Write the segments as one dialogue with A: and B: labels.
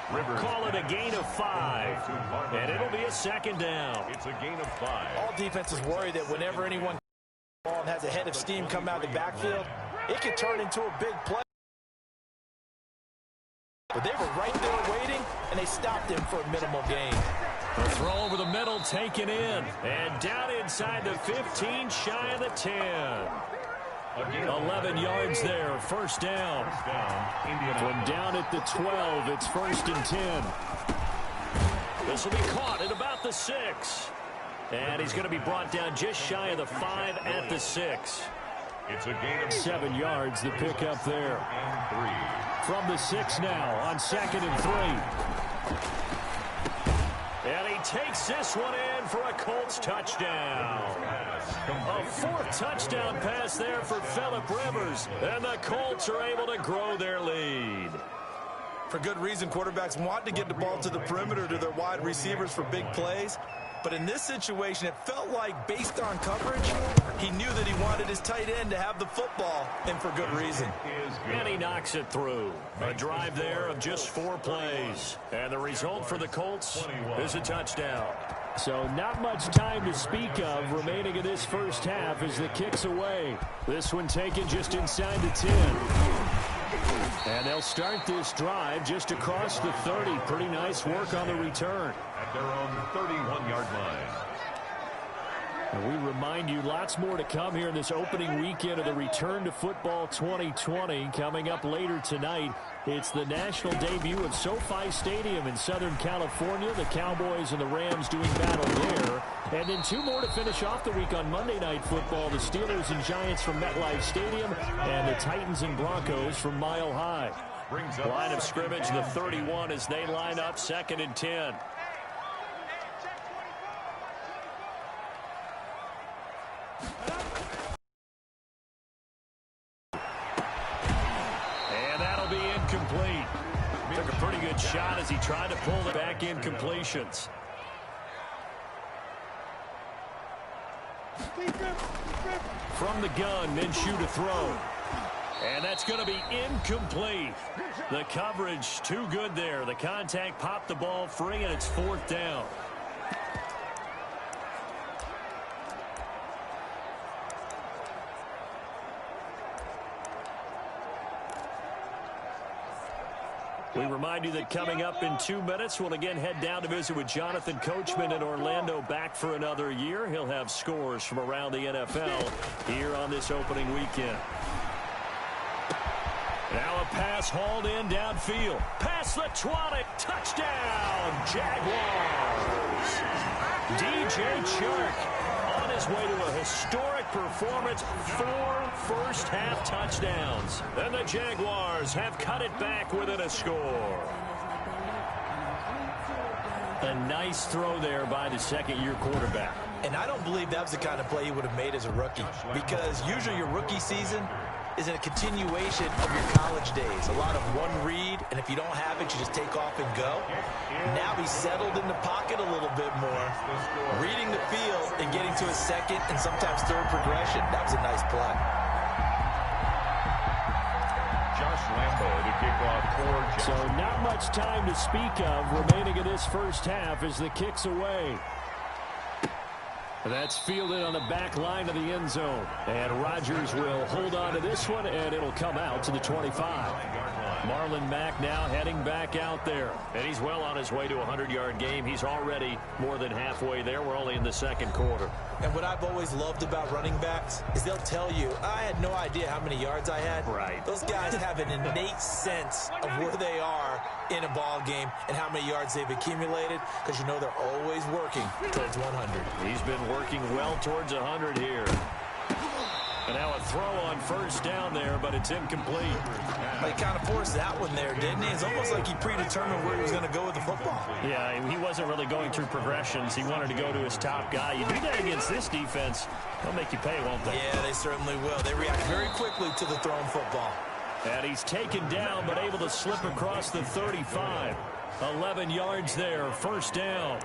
A: Call it a gain of 5. And it'll be a second down.
B: It's a gain of 5.
C: All defenses worry that whenever anyone ball and has a head of steam come out of the backfield, it can turn into a big play. But they were right there waiting, and they stopped him for a minimal gain.
A: The throw over the middle taken in. And down inside the 15, shy of the 10. 11 yards there, first down. From down at the 12, it's 1st and 10. This will be caught at about the 6. And he's going to be brought down just shy of the 5 at the 6.
B: It's a gain of
A: 7 yards, the pickup there.
B: and
A: 3. From the 6 now on 2nd and 3. And he takes this one in for a Colts touchdown. A 4th touchdown pass there for Phillip Rivers. And the Colts are able to grow their lead.
C: For good reason, quarterbacks want to get the ball to the perimeter to their wide receivers for big plays. But in this situation, it felt like, based on coverage, he knew that he wanted his tight end to have the football, and for good reason.
A: And he knocks it through. A drive there of just 4 plays. And the result for the Colts is a touchdown. So not much time to speak of remaining in this first half as the kick's away. This one taken just inside the 10. And they'll start this drive just across the 30. Pretty nice work on the return.
B: at their own 31-yard line.
A: And we remind you, lots more to come here in this opening weekend of the Return to Football 2020. Coming up later tonight, it's the national debut of SoFi Stadium in Southern California. The Cowboys and the Rams doing battle there. And then 2 more to finish off the week on Monday Night Football. The Steelers and Giants from MetLife Stadium and the Titans and Broncos from Mile High. Line of scrimmage, the 31 as they line up 2nd and 10. And that'll be incomplete. Took a pretty good shot as he tried to pull the back incompletions. From the gun, Minshew to throw. And that's going to be incomplete. The coverage too good there. The contact popped the ball free, and it's 4th down. We remind you that coming up in 2 minutes, we'll again head down to visit with Jonathan Coachman in Orlando, back for another year. He'll have scores from around the NFL here on this opening weekend. Now a pass hauled in downfield. Past the 20. Touchdown, Jaguars. DJ Chark on his way to a historic performance. 4 first-half touchdowns. And the Jaguars have cut it back within a score. A nice throw there by the second-year quarterback.
C: And I don't believe that was the kind of play he would have made as a rookie, because usually your rookie season is a continuation of your college days. A lot of one read, and if you don't have it, you just take off and go. Now he's settled in the pocket a little bit more, reading the field and getting to a second and sometimes third progression. That was a nice play.
B: Josh Lambo to kick off for
A: So not much time to speak of remaining in this first half as the kick's away. That's fielded on the back line of the end zone. And Rodgers will hold on to this one, and it'll come out to the 25. Marlon Mack now heading back out there. And he's well on his way to a 100-yard game. He's already more than halfway there. We're only in the second quarter.
C: And what I've always loved about running backs is they'll tell you, I had no idea how many yards I had.
A: Right.
C: Those guys have an innate sense of where they are in a ball game and how many yards they've accumulated, because you know they're always working towards 100.
A: He's been working well towards 100 here. And now a throw on first down there, but it's incomplete.
C: He kind of forced that one there, didn't he? It's almost like he predetermined where he was going to go with the football.
A: Yeah, he wasn't really going through progressions. He wanted to go to his top guy. You do that against this defense, they'll make you pay, won't they?
C: Yeah, they certainly will. They react very quickly to the thrown football.
A: And he's taken down, but able to slip across the 35. 11 yards there, first down.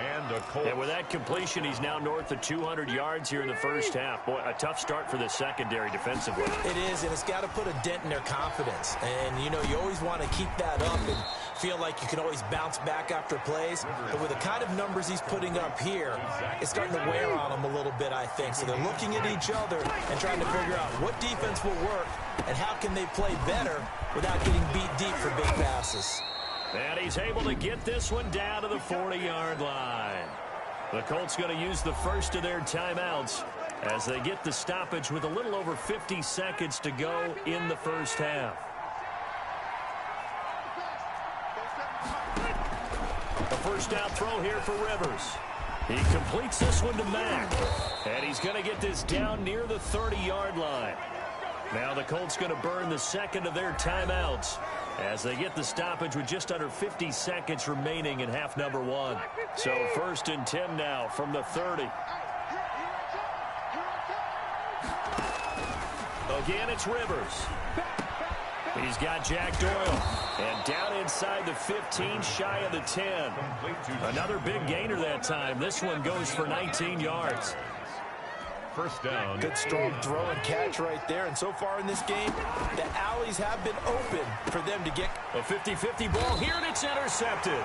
B: And a Colts.
A: And with that completion, he's now north of 200 yards here in the first half. Boy, a tough start for the secondary defensively.
C: It is, and it's got to put a dent in their confidence. And, you know, you always want to keep that up. And feel like you can always bounce back after plays. But with the kind of numbers he's putting up here, it's starting to wear on him a little bit, I think. So they're looking at each other and trying to figure out what defense will work and how can they play better without getting beat deep for big passes.
A: And he's able to get this one down to the 40-yard line. The Colts going to use the first of their timeouts as they get the stoppage with a little over 50 seconds to go in the first half. The first down throw here for Rivers. He completes this one to Mack. And he's going to get this down near the 30-yard line. Now the Colts going to burn the second of their timeouts as they get the stoppage with just under 50 seconds remaining in half number one. So 1st and 10 now from the 30. Again, it's Rivers. He's got Jack Doyle. And down inside the 15, shy of the 10. Another big gainer that time. This one goes for 19 yards.
B: First down.
C: Good strong throw and catch right there. And so far in this game, the alleys have been open for them to get.
A: A 50-50 ball here, and it's intercepted.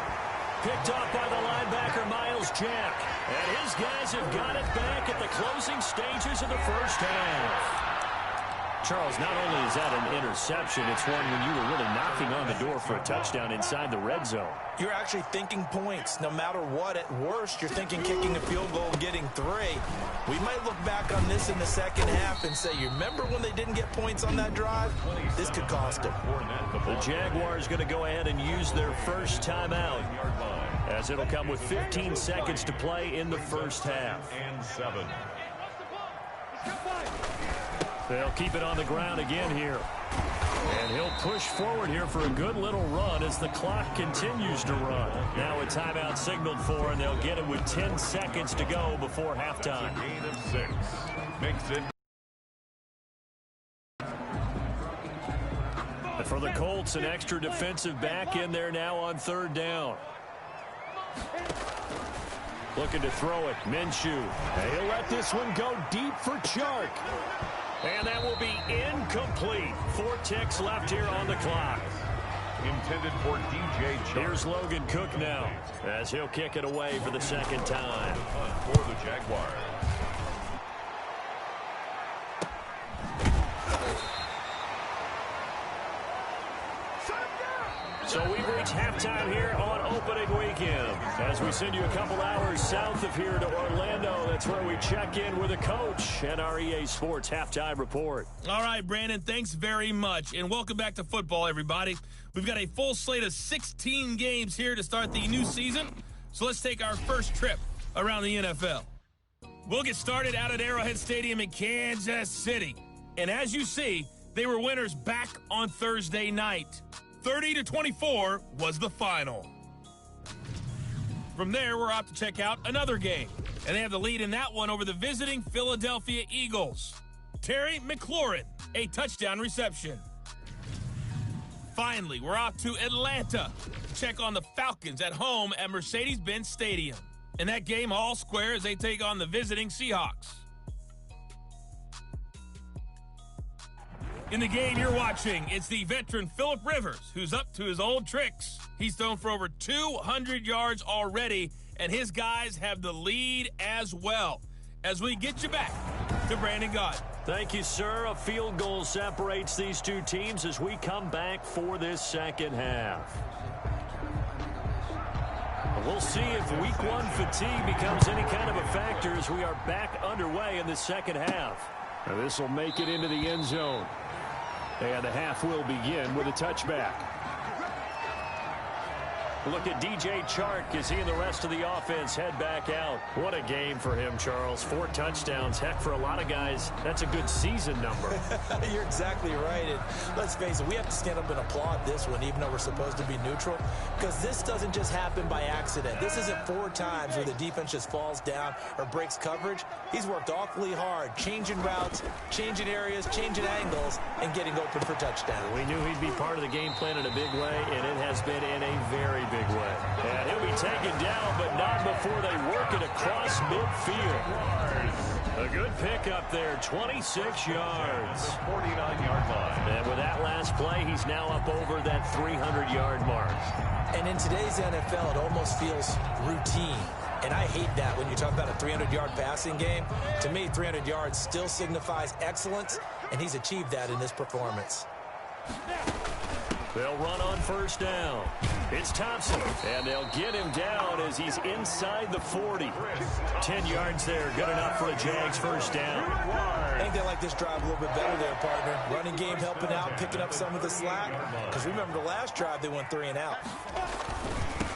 A: Picked off by the linebacker, Miles Jack. And his guys have got it back at the closing stages of the first half. Charles, not only is that an interception, it's one when you were really knocking on the door for a touchdown inside the red zone.
C: You're actually thinking points. No matter what, at worst, you're thinking kicking a field goal and getting 3. We might look back on this in the second half and say, you remember when they didn't get points on that drive? This could cost them.
A: The Jaguars going to go ahead and use their first timeout, as it'll come with 15 seconds to play in the first half.
B: And 7.
A: They'll keep it on the ground again here. And he'll push forward here for a good little run as the clock continues to run. Now a timeout signaled for, and they'll get it with 10 seconds to go before halftime.
B: Gain of 6. Makes it.
A: And for the Colts, an extra defensive back in there now on 3rd down. Looking to throw it. Minshew. And he'll let this one go deep for Chark. And that will be incomplete. 4 ticks left here on the clock.
B: Intended for DJ Chark.
A: Here's Logan Cook now as he'll kick it away for the second time.
B: For the Jaguars.
A: So we've reached halftime here on opening weekend as we send you a couple hours south of here to Orlando. That's where we check in with a coach and our EA Sports halftime report.
D: All right, Brandon, thanks very much, and welcome back to football, everybody. We've got a full slate of 16 games here to start the new season, so let's take our first trip around the NFL. We'll get started out at Arrowhead Stadium in Kansas City, and as you see, they were winners back on Thursday night. 30-24 was the final. From there, we're off to check out another game, and they have the lead in that one over the visiting Philadelphia Eagles. Terry McLaurin, a touchdown reception. Finally, we're off to Atlanta to check on the Falcons at home at Mercedes-Benz Stadium. In that game, all square as they take on the visiting Seahawks. In the game you're watching, it's the veteran Phillip Rivers, who's up to his old tricks. He's thrown for over 200 yards already, and his guys have the lead as well. As we get you back to Brandon Gaudin.
A: Thank you, sir. A field goal separates these two teams as we come back for this second half. We'll see if week 1 fatigue becomes any kind of a factor as we are back underway in the second half. Now this will make it into the end zone. And the half will begin with a touchback. Look at DJ Chark as he and the rest of the offense head back out. What a game for him, Charles. 4 touchdowns. Heck, for a lot of guys, that's a good season number.
C: You're exactly right. And let's face it, we have to stand up and applaud this one, even though we're supposed to be neutral, because this doesn't just happen by accident. This isn't 4 times where the defense just falls down or breaks coverage. He's worked awfully hard, changing routes, changing areas, changing angles, and getting open for touchdown.
A: We knew he'd be part of the game plan in a big way, and it has been in a very big way. And he'll be taken down, but not before they work it across midfield. A good pickup there, 26 yards.
B: 49-yard line.
A: And with that last play, he's now up over that 300-yard mark.
C: And in today's NFL, it almost feels routine. And I hate that when you talk about a 300-yard passing game. To me, 300 yards still signifies excellence, and he's achieved that in this performance.
A: They'll run on first down. It's Thompson, and they'll get him down as he's inside the 40. 10 yards there, good enough for a Jags first down.
C: I think they like this drive a little bit better there, partner. Running game helping out, picking up some of the slack. Because remember the last drive, they went 3 and out.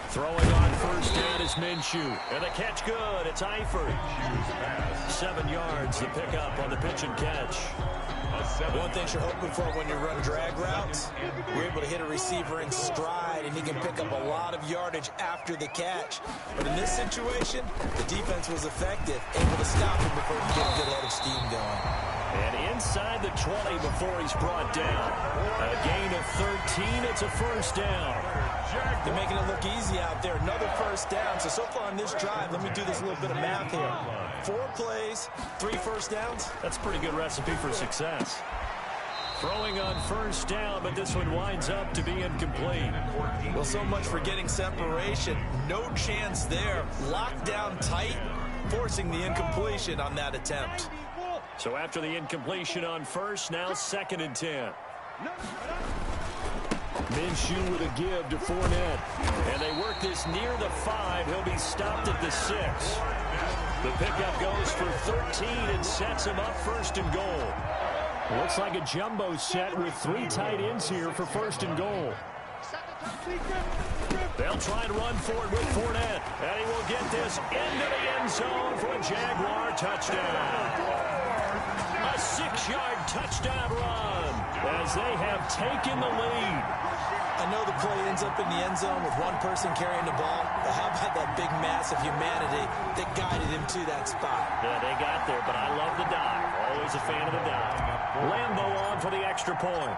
A: Throwing on first down is Minshew. And the catch good. It's Eifert. 7 yards, the pickup on the pitch and catch.
C: One thing you're hoping for when you run drag routes, you're able to hit a receiver in stride, and he can pick up a lot of yardage after the catch. But in this situation, the defense was effective, able to stop him before he get a good head of steam going.
A: And inside the 20 before he's brought down. A gain of 13. It's a first down.
C: They're making it look easy out there. Another first down. So far on this drive, let me do this little bit of math here. 4 plays, 3 first downs.
A: That's a pretty good recipe for success. Throwing on first down, but this one winds up to be incomplete.
C: Well, so much for getting separation. No chance there. Locked down tight, forcing the incompletion on that attempt.
A: So after the incompletion on first, now 2nd and 10. Minshew with a give to Fournette. And they work this near the 5. He'll be stopped at the 6. The pickup goes for 13 and sets him up 1st and goal. Looks like a jumbo set with 3 tight ends here for 1st and goal. They'll try to run forward with Fournette. And he will get this into the end zone for a Jaguar touchdown. A 6-yard touchdown run as they have taken the lead.
C: I know the play ends up in the end zone with one person carrying the ball, but how about that big mass of humanity that guided him to that spot?
A: Yeah, they got there, but I love the dive. Always a fan of the dive. Lambo on for the extra point.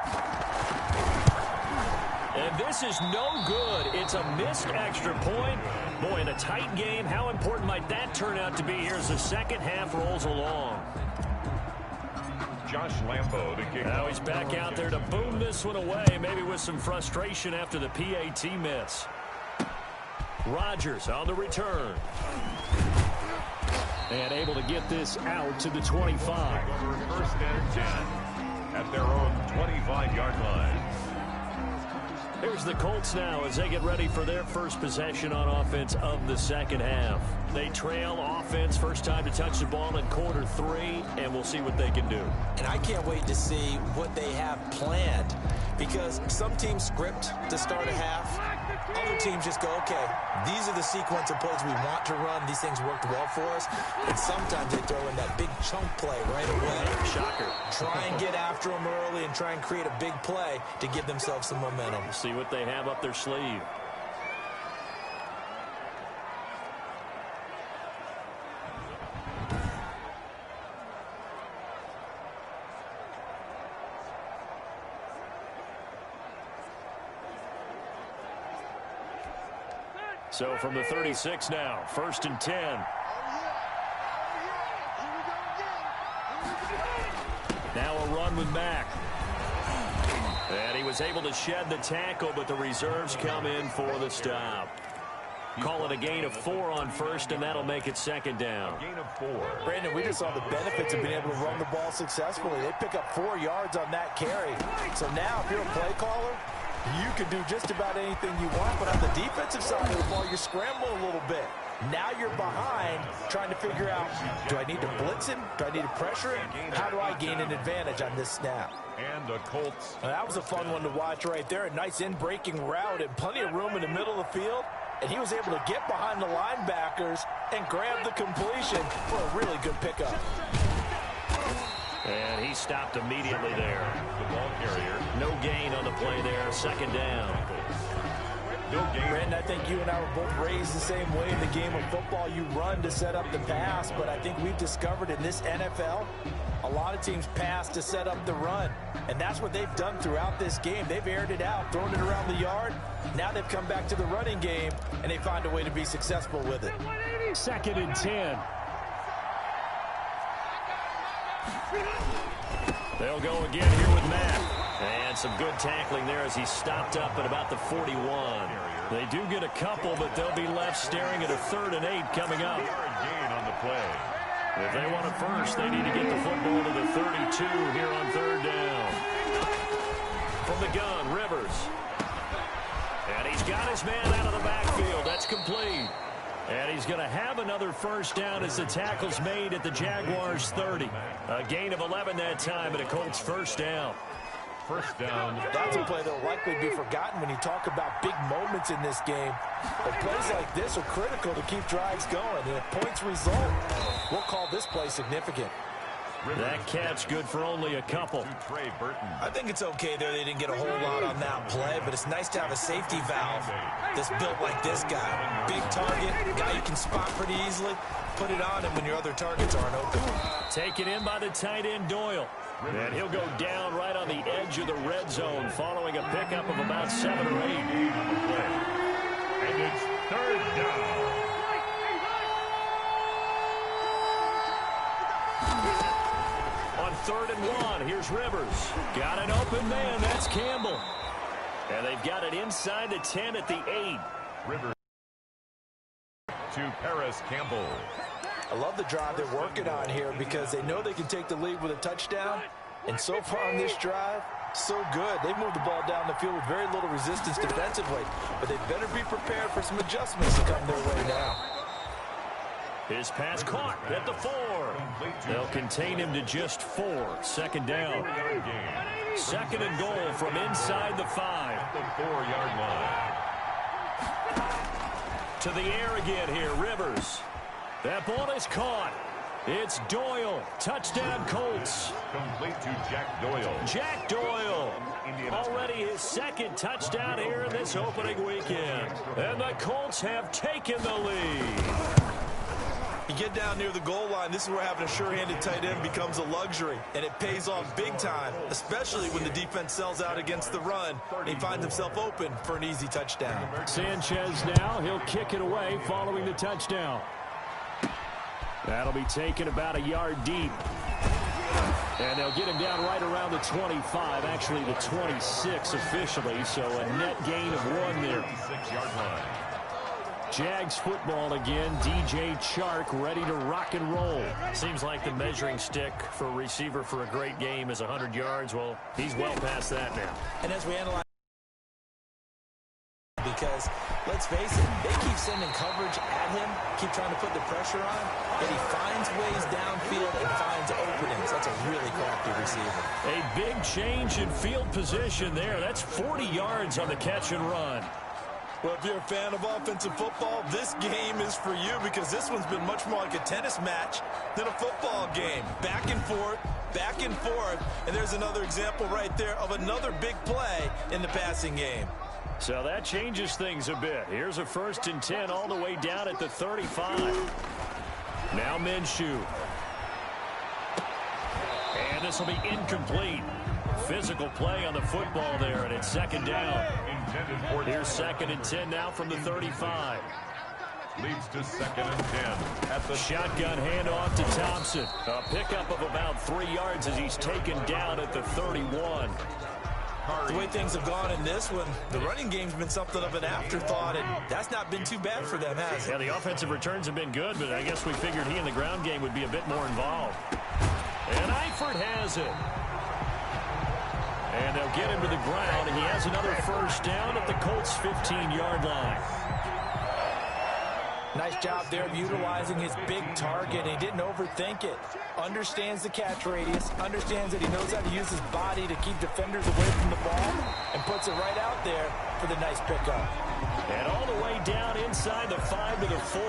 A: And this is no good. It's a missed extra point. Boy, in a tight game, how important might that turn out to be here as the second half rolls along?
B: Josh Lambo, the kick.
A: Now he's back out there to boom this one away, maybe with some frustration after the PAT miss. Rodgers on the return. And able to get this out to the 25.
B: First and 10 at their own 25-yard line.
A: Here's the Colts now as they get ready for their first possession on offense of the second half. They trail offense, first time to touch the ball in quarter 3, and we'll see what they can do.
C: And I can't wait to see what they have planned, because some teams script to start a half. Other teams just go, okay, these are the sequence of plays we want to run. These things worked well for us. And sometimes they throw in that big chunk play right away.
A: Shocker.
C: Try and get after them early and try and create a big play to give themselves some momentum.
A: See what they have up their sleeve. So from the 36 now, 1st and 10. Now a run with Mack. And he was able to shed the tackle, but the reserves come in for the stop. Call it a gain of 4 on first, and that'll make it 2nd down.
B: Gain of 4.
C: Brandon, we just saw the benefits of being able to run the ball successfully. They pick up 4 yards on that carry. So now if you're a play caller, you can do just about anything you want, but on the defensive side of the ball, you're scrambling a little bit. Now you're behind, trying to figure out, do I need to blitz him? Do I need to pressure him? How do I gain an advantage on this snap?
B: And the Colts.
C: Now, that was a fun one to watch right there. A nice in-breaking route and plenty of room in the middle of the field. And he was able to get behind the linebackers and grab the completion for a really good pickup.
A: And he stopped immediately there.
B: The ball carrier.
A: No gain on the play there. 2nd down.
B: No gain.
C: Brandon, I think you and I were both raised the same way in the game of football. You run to set up the pass, but I think we've discovered in this NFL, a lot of teams pass to set up the run. And that's what they've done throughout this game. They've aired it out, thrown it around the yard. Now they've come back to the running game, and they find a way to be successful with it.
A: 2nd and 10. They'll go again here with Matt. And some good tackling there as he stopped up at about the 41. They do get a couple, but they'll be left staring at a 3rd and 8 coming up.
B: Gain on the play.
A: If they want it first, they need to get the football to the 32 here on 3rd down. From the gun, Rivers. And he's got his man out of the backfield. That's complete. And he's going to have another first down as the tackle's made at the Jaguars' 30. A gain of 11 that time and a Colts first down.
B: First down.
C: That's a play that will likely be forgotten when you talk about big moments in this game. But plays like this are critical to keep drives going. And if points result, we'll call this play significant.
A: That catch good for only a couple.
C: I think it's okay there. They didn't get a whole lot on that play, but it's nice to have a safety valve that's built like this guy. Big target, guy you can spot pretty easily. Put it on him when your other targets aren't open.
A: Taken in by the tight end, Doyle. And he'll go down right on the edge of the red zone following a pickup of about 7 or 8.
B: And it's 3rd down.
A: On 3rd and 1, here's Rivers. Got an open man, that's Campbell. And they've got it inside the 10 at the 8.
B: Rivers to Paris Campbell.
C: I love the drive they're working on here because they know they can take the lead with a touchdown. And so far on this drive, so good. They've moved the ball down the field with very little resistance defensively. But they better be prepared for some adjustments to come their way now.
A: His pass caught at the 4. They'll contain him to just 4. 2nd down. 2nd and goal from inside the 5.
B: The 4-yard line.
A: To the air again here, Rivers. That ball is caught. It's Doyle. Touchdown, Colts.
B: Complete to Jack Doyle.
A: Jack Doyle. Already his 2nd touchdown here in this opening weekend. And the Colts have taken the lead.
C: You get down near the goal line, this is where having a sure-handed tight end becomes a luxury, and it pays off big time, especially when the defense sells out against the run. He finds himself open for an easy touchdown.
A: Sanchez now, he'll kick it away following the touchdown. That'll be taken about a yard deep. And they'll get him down right around the 25, actually the 26 officially, so a net gain of 1 there.
B: 6-yard line.
A: Jags football again. DJ Chark ready to rock and roll. Seems like the measuring stick for a receiver for a great game is 100 yards. Well, he's well past that now.
C: And as we analyze, because let's face it, they keep sending coverage at him, keep trying to put the pressure on, and he finds ways downfield and finds openings. That's a really crafty receiver.
A: A big change in field position there. That's 40 yards on the catch and run.
C: Well, if you're a fan of offensive football, this game is for you because this one's been much more like a tennis match than a football game. Back and forth, and there's another example right there of another big play in the passing game.
A: So that changes things a bit. Here's a 1st and 10 all the way down at the 35. Now Minshew. And this will be incomplete. Physical play on the football there, and it's 2nd down. Here's 2nd and 10 now from the 35.
B: Leads to 2nd and 10. At the
A: shotgun handoff to Thompson. A pickup of about 3 yards as he's taken down at the 31.
C: The way things have gone in this one, the running game's been something of an afterthought, and that's not been too bad for them, has it?
A: Yeah, the offensive returns have been good, but I guess we figured he in the ground game would be a bit more involved. And Eifert has it. And they'll get him to the ground, and he has another first down at the Colts' 15-yard line.
C: Nice job there of utilizing his big target. He didn't overthink it. Understands the catch radius, understands that he knows how to use his body to keep defenders away from the ball, and puts it right out there for the nice pickup.
A: And all the way down inside the 5 to the 4.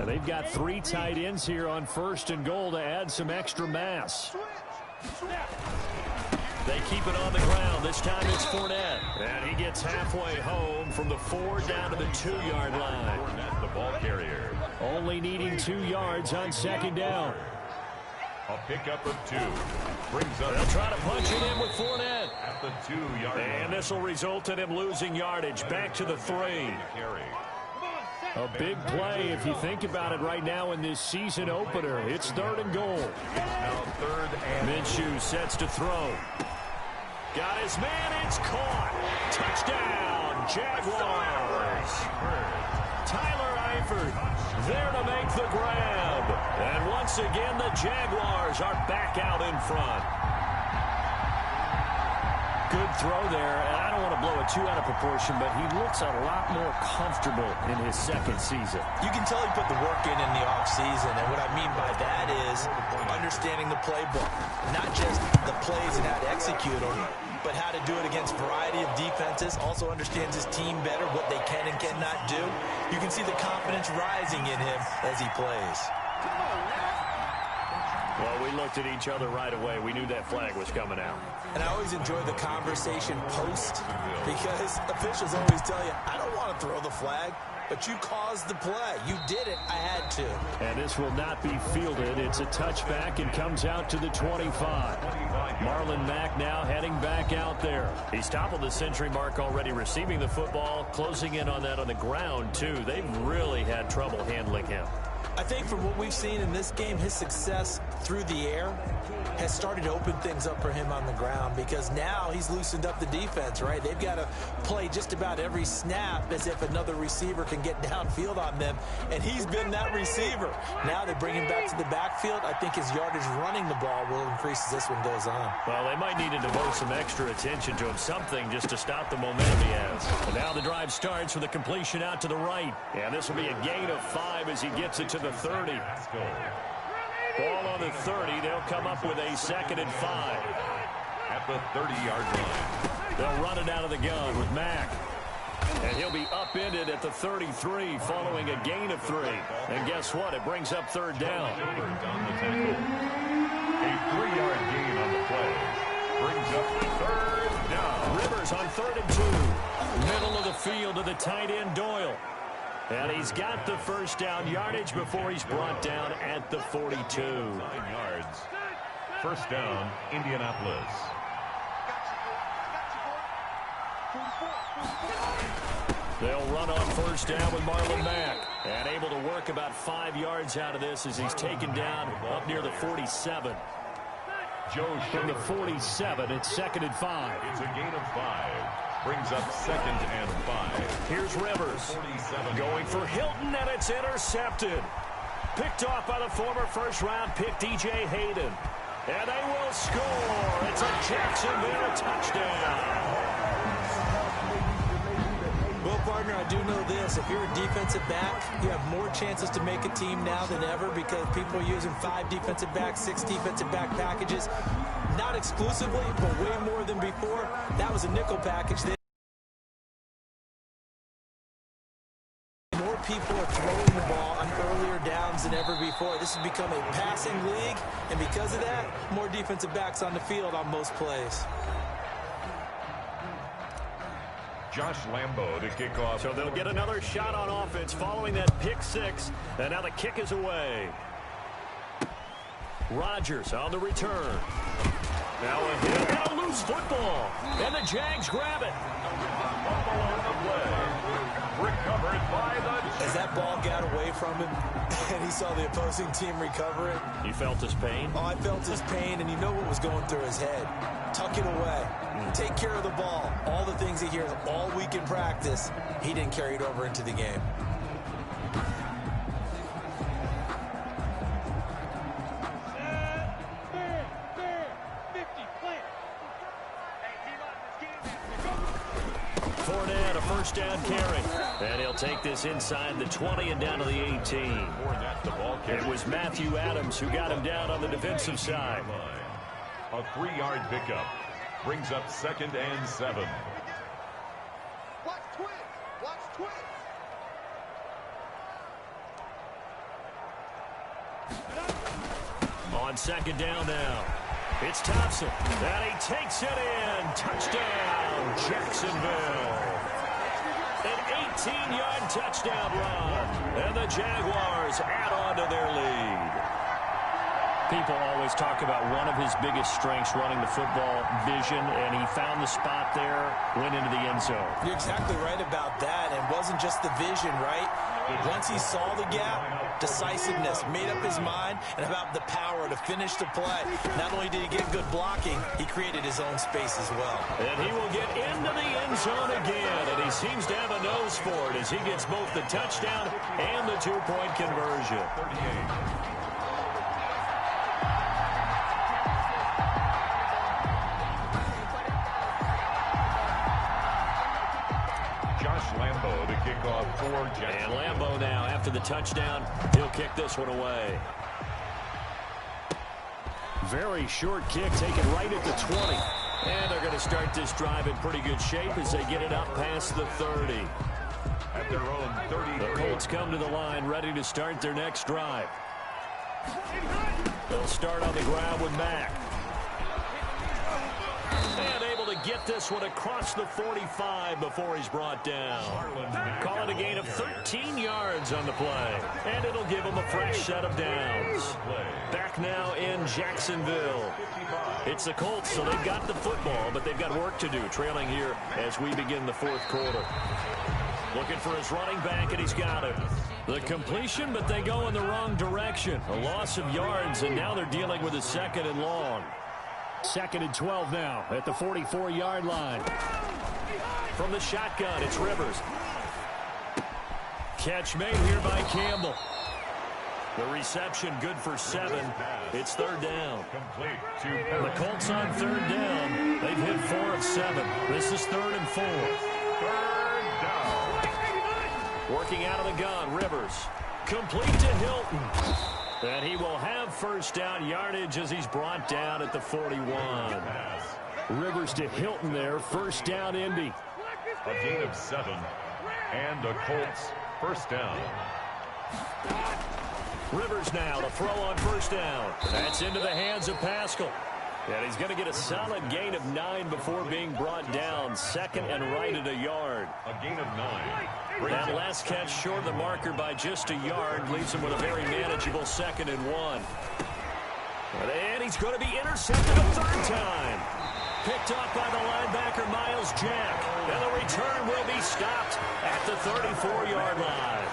A: They've got 3 tight ends here on 1st and goal to add some extra mass. They keep it on the ground. This time it's Fournette. And he gets halfway home from the 4 down to the 2-yard line.
B: Fournette, the ball carrier.
A: Only needing 2 yards on 2nd down.
B: A pickup of 2. Brings up.
A: They'll try to punch it in with Fournette.
B: At the 2-yard line.
A: And this will result in him losing yardage. Back to the 3. A big play if you think about it right now in this season opener. It's 3rd and goal.
B: Now 3rd and
A: Minshew sets to throw. Got his man. It's caught. Touchdown, Jaguars. Tyler Eifert there to make the grab. And once again, the Jaguars are back out in front. Good throw there, and I don't want to blow it too out of proportion, but he looks a lot more comfortable in his 2nd season.
C: You can tell he put the work in the offseason, and what I mean by that is understanding the playbook. Not just the plays and how to execute them, but how to do it against a variety of defenses. Also understands his team better, what they can and cannot do. You can see the confidence rising in him as he plays.
A: Well, we looked at each other right away. We knew that flag was coming out.
C: And I always enjoy the conversation post because officials always tell you, I don't want to throw the flag, but you caused the play. You did it. I had to.
A: And this will not be fielded. It's a touchback and comes out to the 25. Marlon Mack now heading back out there. He's toppled the century mark already receiving the football, closing in on that on the ground, too. They've really had trouble handling him.
C: I think from what we've seen in this game, his success through the air has started to open things up for him on the ground because now he's loosened up the defense, right? They've got to play just about every snap as if another receiver can get downfield on them, and he's been that receiver. Now they bring him back to the backfield. I think his yardage running the ball will increase as this one goes on.
A: Well, they might need to devote some extra attention to him, something just to stop the momentum he has. And now the drive starts with a completion out to the right. And this will be a gain of 5 as he gets it to the 30. Ball on the 30. They'll come up with a 2nd and 5.
B: at the 30-yard line.
A: They'll run it out of the gun with Mack. And he'll be upended at the 33 following a gain of 3. And guess what? It brings up 3rd down.
B: A 3-yard gain on the play. Brings up 3rd down.
A: Rivers on 3rd and 2. Middle of the field to the tight end, Doyle. And he's got the first down yardage before he's brought down at the 42.
B: 9 yards. First down, Indianapolis.
A: They'll run on first down with Marlon Mack. And able to work about 5 yards out of this as he's taken down up near the 47. From the 47, it's 2nd and 5.
B: It's a gain of 5. Brings up 2nd and 5.
A: Here's Rivers going for Hilton, and it's intercepted. Picked off by the former first-round pick, DJ Hayden. And they will score. It's a Jacksonville touchdown.
C: Well, partner, I do know this. If you're a defensive back, you have more chances to make a team now than ever because people are using 5 defensive backs, 6 defensive back packages. Not exclusively, but way more than before. That was a nickel package. More people are throwing the ball on earlier downs than ever before. This has become a passing league, and because of that, more defensive backs on the field on most plays.
B: Josh Lambo to kick off.
A: So they'll get another shot on offense following that pick 6. And now the kick is away. Rodgers on the return. Now a hit and a loose football. And the Jags grab it.
B: Recovered by the...
C: As that ball got away from him and he saw the opposing team recover it.
A: You felt his pain?
C: Oh, I felt his pain, and you know what was going through his head. Tuck it away. Take care of the ball. All the things he hears all week in practice, he didn't carry it over into the game.
A: Fournette, a first down carry. And he'll take this inside the 20 and down to the 18.
B: The ball
A: It was Matthew Adams who got him down on the defensive side.
B: A 3-yard pickup. Brings up 2nd and 7.
E: Watch twins. Watch twins.
A: On 2nd down now. It's Thompson, and he takes it in. Touchdown, Jacksonville. An 18-yard touchdown run, and the Jaguars add on to their lead. People always talk about one of his biggest strengths running the football, vision, and he found the spot there, went into the end zone.
C: You're exactly right about that. It wasn't just the vision, right? Once he saw the gap, decisiveness, made up his mind, and about the power to finish the play. Not only did he get good blocking, he created his own space as well.
A: And he will get into the end zone again, and he seems to have a nose for it as he gets both the touchdown and the two-point conversion.
B: 38. Lambo to kick off for Jacksonville.
A: And Lambo now, after the touchdown, he'll kick this one away. Very short kick taken right at the 20. And they're going to start this drive in pretty good shape as they get it up past the 30.
B: At their own 30.
A: The Colts come to the line ready to start their next drive. They'll start on the ground with Mack. And able to get this one across the 45 before he's brought down. Call it a gain of 13 yards on the play. And it'll give him a fresh set of downs. Back now in Jacksonville. It's the Colts, so they've got the football, but they've got work to do, trailing here as we begin the fourth quarter. Looking for his running back, and he's got it. The completion, but they go in the wrong direction. A loss of yards, and now they're dealing with a second and long. Second and 12 now at the 44-yard line. From the shotgun, it's Rivers. Catch made here by Campbell. The reception good for 7. It's third down. The Colts on third down. They've hit 4 of 7. This is 3rd and 4.
B: Third down.
A: Working out of the gun, Rivers. Complete to Hilton. And he will have first down yardage as he's brought down at the 41. Rivers to Hilton there. First down, Indy.
B: A gain of 7. And a Colts first down.
A: Rivers now to throw on first down. That's into the hands of Pascal. And he's going to get a solid gain of 9 before being brought down. Second and right at a yard.
B: A gain of 9.
A: That last catch short of the marker by just a yard leaves him with a very manageable 2nd and 1. And he's going to be intercepted a third time. Picked off by the linebacker, Miles Jack. And the return will be stopped at the 34-yard line.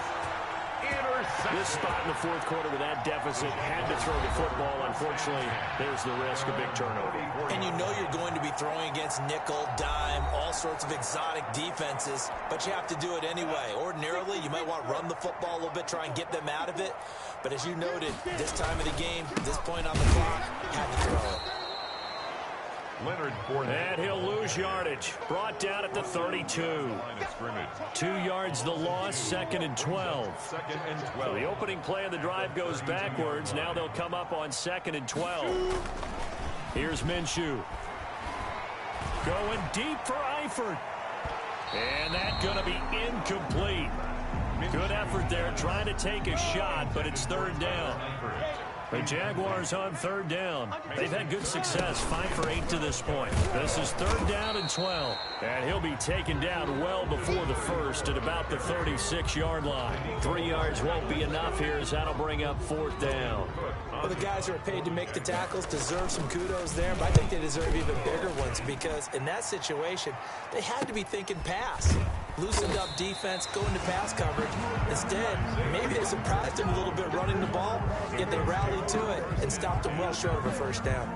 A: This spot in the fourth quarter with that deficit had to throw the football. Unfortunately, there's the risk of big turnover.
C: And you know you're going to be throwing against nickel, dime, all sorts of exotic defenses, but you have to do it anyway. Ordinarily, you might want to run the football a little bit, try and get them out of it. But as you noted, this time of the game, this point on the clock, had to throw it.
B: Leonard
A: and he'll lose yardage. Brought down at the 32. 2 yards the loss, 2nd and 12. So the opening play of the drive goes backwards. Now they'll come up on 2nd and 12. Here's Minshew. Going deep for Eifert. And that's going to be incomplete. Good effort there trying to take a shot, but it's third down. The Jaguars on third down. They've had good success, 5 for 8 to this point. This is third down and 12. And he'll be taken down well before the first at about the 36-yard line. 3 yards won't be enough here as that'll bring up fourth down.
C: Well, the guys who are paid to make the tackles deserve some kudos there, but I think they deserve even bigger ones because in that situation, they had to be thinking pass. Loosened up defense, going to pass coverage. Instead, maybe they surprised him a little bit running the ball, yet they rallied to it and stopped him well short of a first down.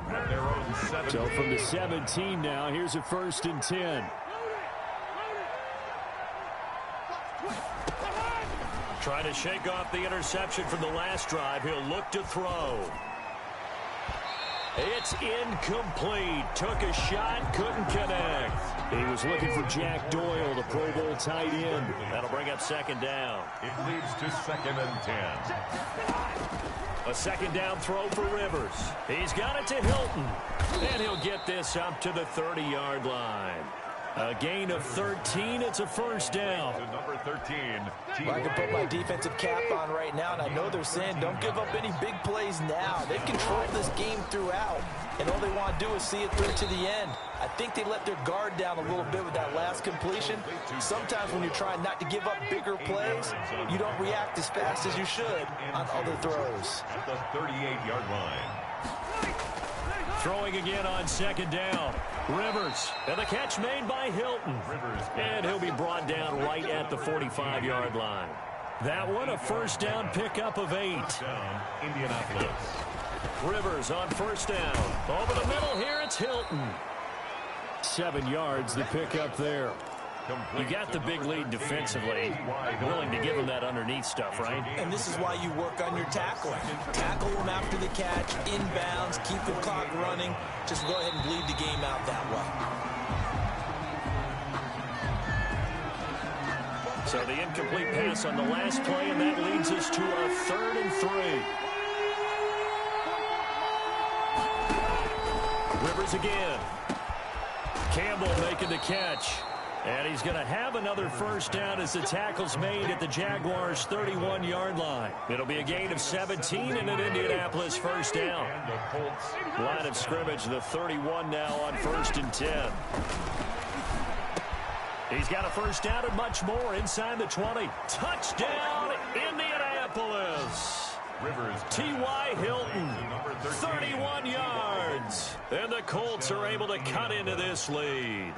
A: So from the 17 now, here's a 1st and 10. Trying to shake off the interception from the last drive. He'll look to throw. It's incomplete. Took a shot, couldn't connect. He was looking for Jack Doyle, the Pro Bowl tight end. That'll bring up second down.
B: It leads to 2nd and 10.
A: A second down throw for Rivers. He's got it to Hilton. And he'll get this up to the 30-yard line. A gain of 13. It's a first down.
B: To number 13.
C: Well, I can put my defensive cap on right now, and I know they're saying don't give up any big plays now. They've controlled this game throughout. and all they want to do is see it through to the end. I think they let their guard down a little bit with that last completion. Sometimes when you're trying not to give up bigger plays, you don't react as fast as you should on other throws.
B: At the 38-yard line.
A: Throwing again on second down. Rivers, and the catch made by Hilton. And he'll be brought down right at the 45-yard line. That one, a first down pickup of 8.
B: Down, Indianapolis.
A: Rivers on first down. Over the middle here, it's Hilton. 7 yards, the pickup there. You got the big lead defensively. Willing to give him that underneath stuff, right?
C: And this is why you work on your tackling. Tackle him after the catch, inbounds, keep the clock running. Just go ahead and bleed the game out that way.
A: So the incomplete pass on the last play, and that leads us to a 3rd and 3. Rivers again. Campbell making the catch. And he's going to have another first down as the tackle's made at the Jaguars' 31-yard line. It'll be a gain of 17 and an Indianapolis first down. Line of scrimmage, the 31 now on 1st and 10. He's got a first down and much more inside the 20. Touchdown, Indianapolis. T.Y. Hilton, 31 yards. And the Colts are able to cut into this lead.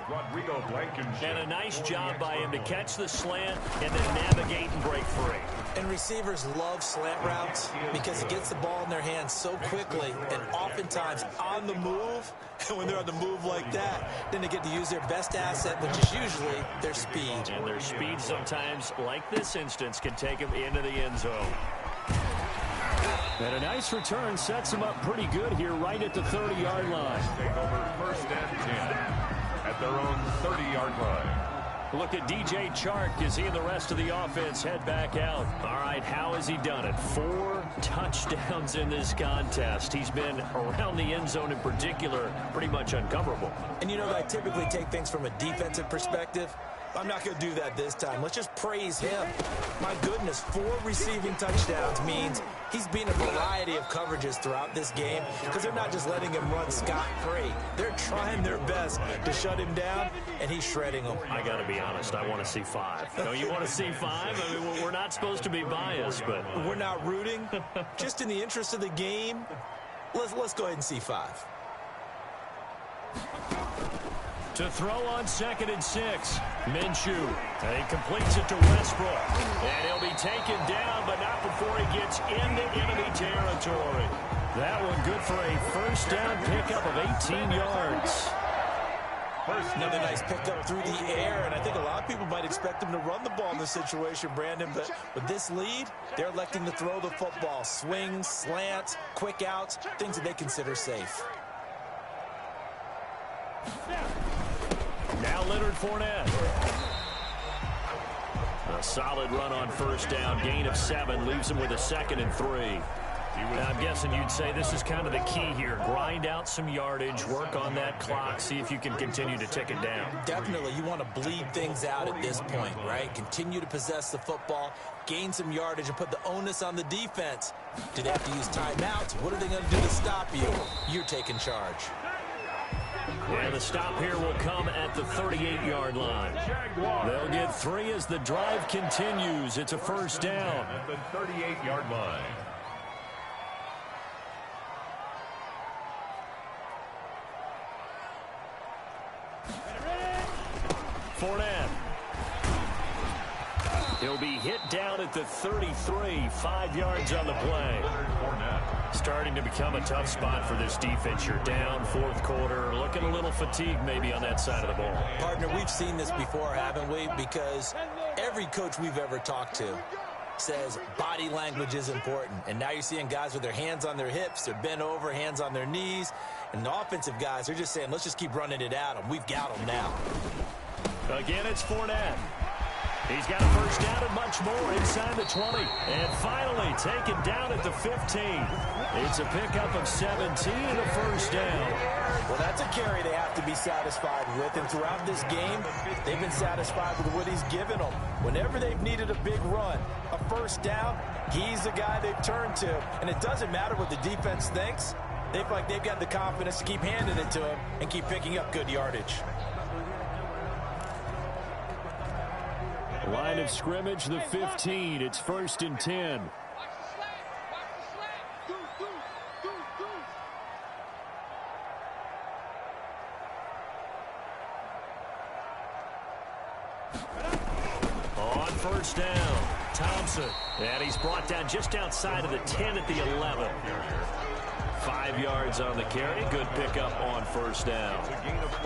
A: And a nice job by him to catch the slant and then navigate and break free.
C: And receivers love slant routes because it gets the ball in their hands so quickly and oftentimes on the move. And when they're on the move like that, then they get to use their best asset, which is usually their speed.
A: And their speed sometimes, like this instance, can take them into the end zone. And a nice return sets them up pretty good here right at the 30-yard line.
B: Take over 1st and 10 at their own 30-yard line.
A: Look at DJ Chark as he and the rest of the offense head back out. All right, how has he done it? 4 touchdowns in this contest. He's been around the end zone in particular pretty much uncoverable.
C: And you know, I typically take things from a defensive perspective. I'm not going to do that this time. Let's just praise him. My goodness, 4 receiving touchdowns means he's been a variety of coverages throughout this game because they're not just letting him run scot-free. They're trying their best to shut him down, and he's shredding them.
A: I got to be honest, I want to see 5. Don't you want to see 5? I mean, we're not supposed to be biased, but...
C: We're not rooting. Just in the interest of the game, let's go ahead and see 5.
A: To throw on 2nd and 6. Minshew. And he completes it to Westbrook. And he'll be taken down, but not before he gets into enemy territory. That one good for a first down pickup of 18 yards.
C: Another nice pickup through the air, and I think a lot of people might expect him to run the ball in this situation, Brandon, but with this lead, they're electing to throw the football. Swings, slants, quick outs, things that they consider safe.
A: Now Leonard Fournette. A solid run on first down. Gain of 7 leaves him with a 2nd and 3. Now, I'm guessing you'd say this is kind of the key here. Grind out some yardage, work on that clock, see if you can continue to tick it down.
C: Definitely. You want to bleed things out at this point, right? Continue to possess the football, gain some yardage, and put the onus on the defense. Do they have to use timeouts? What are they going to do to stop you? You're taking charge.
A: And the stop here will come at the 38-yard line. They'll get 3 as the drive continues. It's a first down.
B: At the 38-yard line.
A: Fournette. He'll be hit down at the 33, 5 yards on the play. Starting to become a tough spot for this defense. You're down 4th quarter, looking a little fatigued maybe on that side of the ball.
C: Partner, we've seen this before, haven't we? Because every coach we've ever talked to says body language is important. And now you're seeing guys with their hands on their hips, they're bent over, hands on their knees. And the offensive guys, they're just saying, let's just keep running it at them. We've got them now.
A: Again, it's Fournette. He's got a first down and much more inside the 20. And finally taken down at the 15. It's a pickup of 17 and a first down.
C: Well, that's a carry they have to be satisfied with. And throughout this game, they've been satisfied with what he's given them. Whenever they've needed a big run, a first down, he's the guy they've turned to. And it doesn't matter what the defense thinks. They feel like they've got the confidence to keep handing it to him and keep picking up good yardage.
A: Line of scrimmage, the 15. It's 1st and 10. On first down, Thompson. And he's brought down just outside of the 10 at the 11. 5 yards on the carry. Good pickup on first down.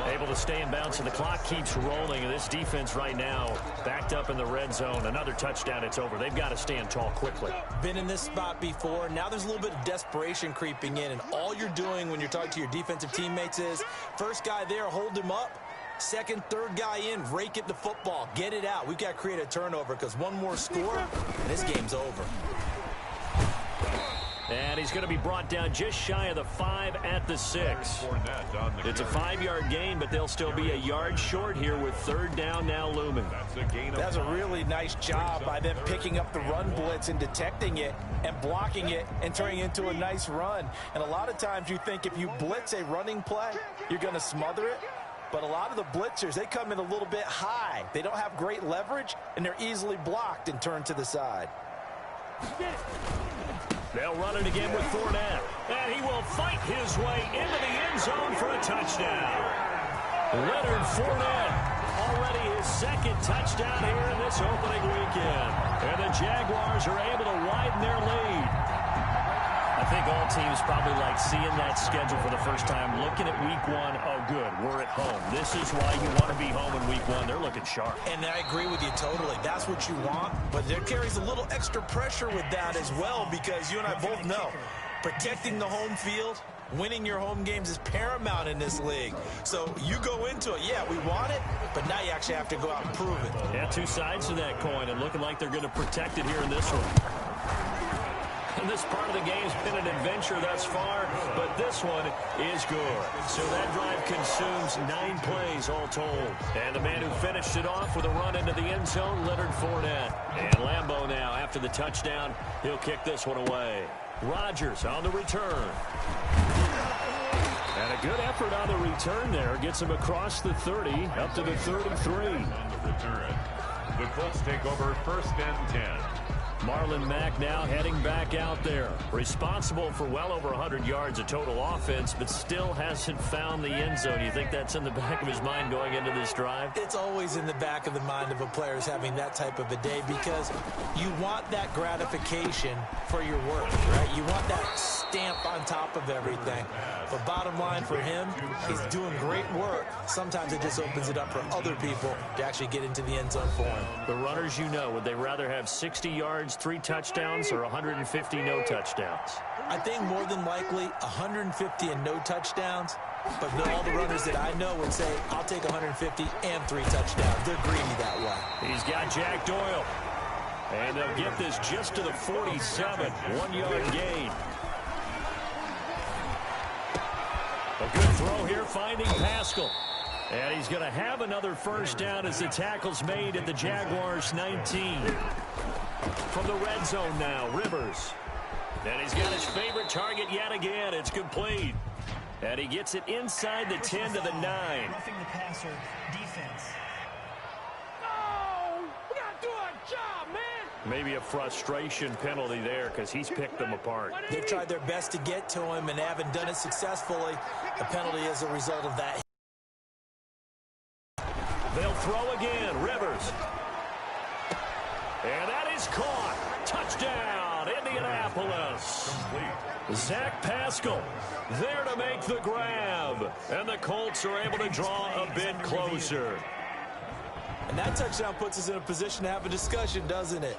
A: Able to stay in bounds, and the clock keeps rolling. And this defense right now backed up in the red zone. Another touchdown, it's over. They've got to stand tall quickly.
C: Been in this spot before. Now there's a little bit of desperation creeping in. And all you're doing when you're talking to your defensive teammates is, first guy there, hold him up. Second, third guy in, rake it the football. Get it out. We've got to create a turnover because one more score, and this game's over.
A: And he's going to be brought down just shy of the 5 at the 6. It's a 5-yard gain, but they'll still be a yard short here with third down now looming.
C: That's a really nice job by them picking up the run blitz and detecting it and blocking it and turning it into a nice run. And a lot of times you think if you blitz a running play, you're going to smother it. But a lot of the blitzers, they come in a little bit high. They don't have great leverage, and they're easily blocked and turned to the side.
A: They'll run it again with Fournette. And he will fight his way into the end zone for a touchdown. Leonard Fournette, already his second touchdown here in this opening weekend. And the Jaguars are able to widen their lead. I think all teams probably like seeing that schedule for the first time, looking at week 1. Oh, good, we're at home. This is why you want to be home in week 1. They're looking sharp.
C: And I agree with you totally. That's what you want. But there carries a little extra pressure with that as well, because you and I both know protecting the home field, winning your home games is paramount in this league. So you go into it, yeah, we want it, but now you actually have to go out and prove it.
A: Yeah, two sides to that coin, and looking like they're going to protect it here in this one. And this part of the game's been an adventure thus far, but this one is good. So that drive consumes 9 plays all told. And the man who finished it off with a run into the end zone, Leonard Fournette. And Lambeau now, after the touchdown, he'll kick this one away. Rodgers on the return. And a good effort on the return there. Gets him across the 30, up to the 33.
B: On the return, the Colts take over 1st and 10.
A: Marlon Mack now heading back out there. Responsible for well over 100 yards of total offense, but still hasn't found the end zone. You think that's in the back of his mind going into this drive?
C: It's always in the back of the mind of a player who's having that type of a day, because you want that gratification for your work, right? You want that stamp on top of everything. But bottom line for him, he's doing great work. Sometimes it just opens it up for other people to actually get into the end zone for him.
A: The runners, you know, would they rather have 60 yards, 3 touchdowns, or 150 no touchdowns?
C: I think more than likely 150 and no touchdowns. But all the runners that I know would say, I'll take 150 and 3 touchdowns. They're greedy that way.
A: He's got Jack Doyle. And they'll get this just to the 47. 1-yard gain. A good throw here, finding Pascal. And he's going to have another first down as the tackle's made at the Jaguars' 19. From the red zone now, Rivers. And he's got his favorite target yet again. It's complete. And he gets it inside the 10 to the 9.
F: Roughing the passer, defense.
E: Oh, we got to do our job, man.
A: Maybe a frustration penalty there because he's picked them apart.
C: They've tried their best to get to him and haven't done it successfully. The penalty is a result of that.
A: They'll throw again. Rivers. And that is caught. Touchdown, Indianapolis. Zach Pascal there to make the grab. And the Colts are able to draw a bit closer.
C: And that touchdown puts us in a position to have a discussion, doesn't it?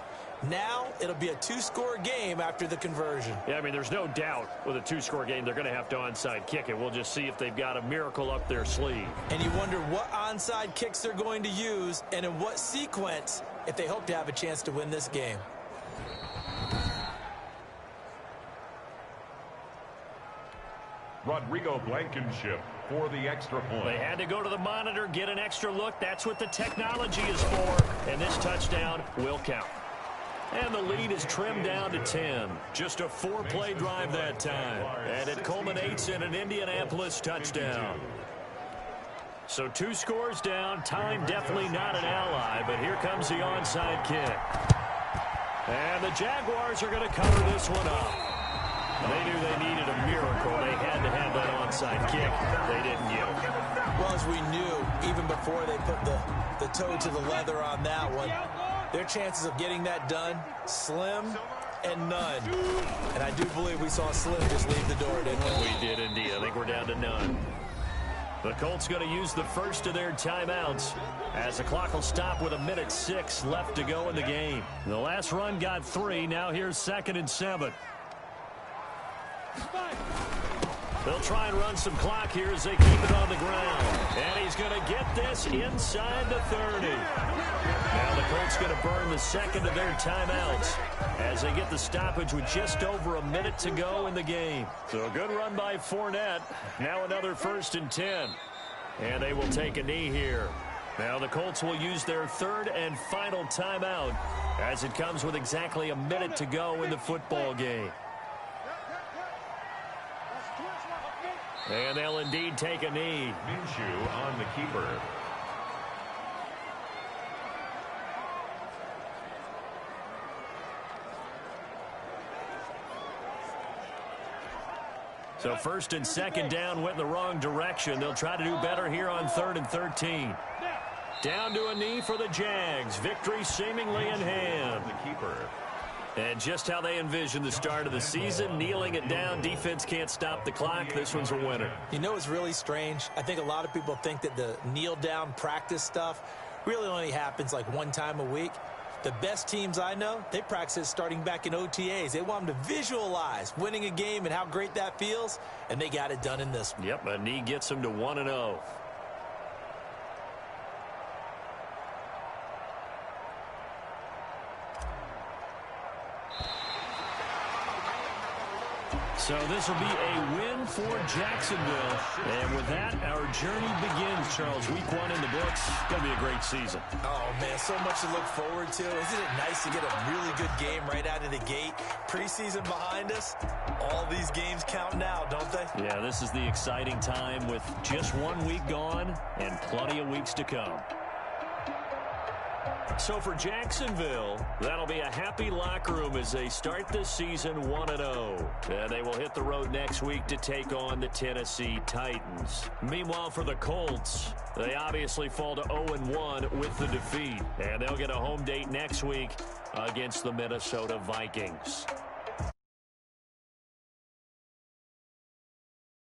C: Now it'll be a 2-score game after the conversion.
A: Yeah, I mean, there's no doubt with a 2-score game they're going to have to onside kick it. We'll just see if they've got a miracle up their sleeve.
C: And you wonder what onside kicks they're going to use and in what sequence if they hope to have a chance to win this game.
B: Rodrigo Blankenship for the extra point.
A: They had to go to the monitor, get an extra look. That's what the technology is for. And this touchdown will count. And the lead is trimmed down to 10. Just a 4-play drive that time. And it culminates in an Indianapolis touchdown. So 2 scores down. Time definitely not an ally, but here comes the onside kick. And the Jaguars are going to cover this one up. They knew they needed a miracle. They had to have that onside kick. They didn't get it.
C: Well, as we knew, even before they put the toe to the leather on that one, their chances of getting that done, slim and none. And I do believe we saw Slim just leave the door, didn't we?
A: We did indeed. I think we're down to none. The Colts going to use the first of their timeouts as the clock will stop with 1:06 left to go in the game. The last run got 3. Now here's 2nd and 7. They'll try and run some clock here as they keep it on the ground. And he's going to get this inside the 30. Now the Colts going to burn the second of their timeouts as they get the stoppage with just over 1 minute to go in the game. So a good run by Fournette. Now another 1st and 10. And they will take a knee here. Now the Colts will use their 3rd and final timeout as it comes with exactly 1 minute to go in the football game. And they'll indeed take a knee.
B: Minshew on the keeper.
A: So 1st and 2nd down went in the wrong direction. They'll try to do better here on 3rd and 13. Down to a knee for the Jags. Victory seemingly in hand.
B: The keeper.
A: And just how they envision the start of the season, kneeling it down. Defense can't stop the clock. This one's a winner.
C: You know, it's really strange. I think a lot of people think that the kneel-down practice stuff really only happens like 1 time a week. The best teams I know, they practice it starting back in OTAs. They want them to visualize winning a game and how great that feels, and they got it done in this one.
A: Yep, a knee gets them to 1-0. So this will be a win for Jacksonville. And with that, our journey begins, Charles. Week 1 in the books. Going to be a great season.
C: Oh, man, so much to look forward to. Isn't it nice to get a really good game right out of the gate? Preseason behind us. All these games count now, don't they?
A: Yeah, this is the exciting time with just 1 week gone and plenty of weeks to come. So for Jacksonville, that'll be a happy locker room as they start this season 1-0. And they will hit the road next week to take on the Tennessee Titans. Meanwhile, for the Colts, they obviously fall to 0-1 with the defeat. And they'll get a home date next week against the Minnesota Vikings.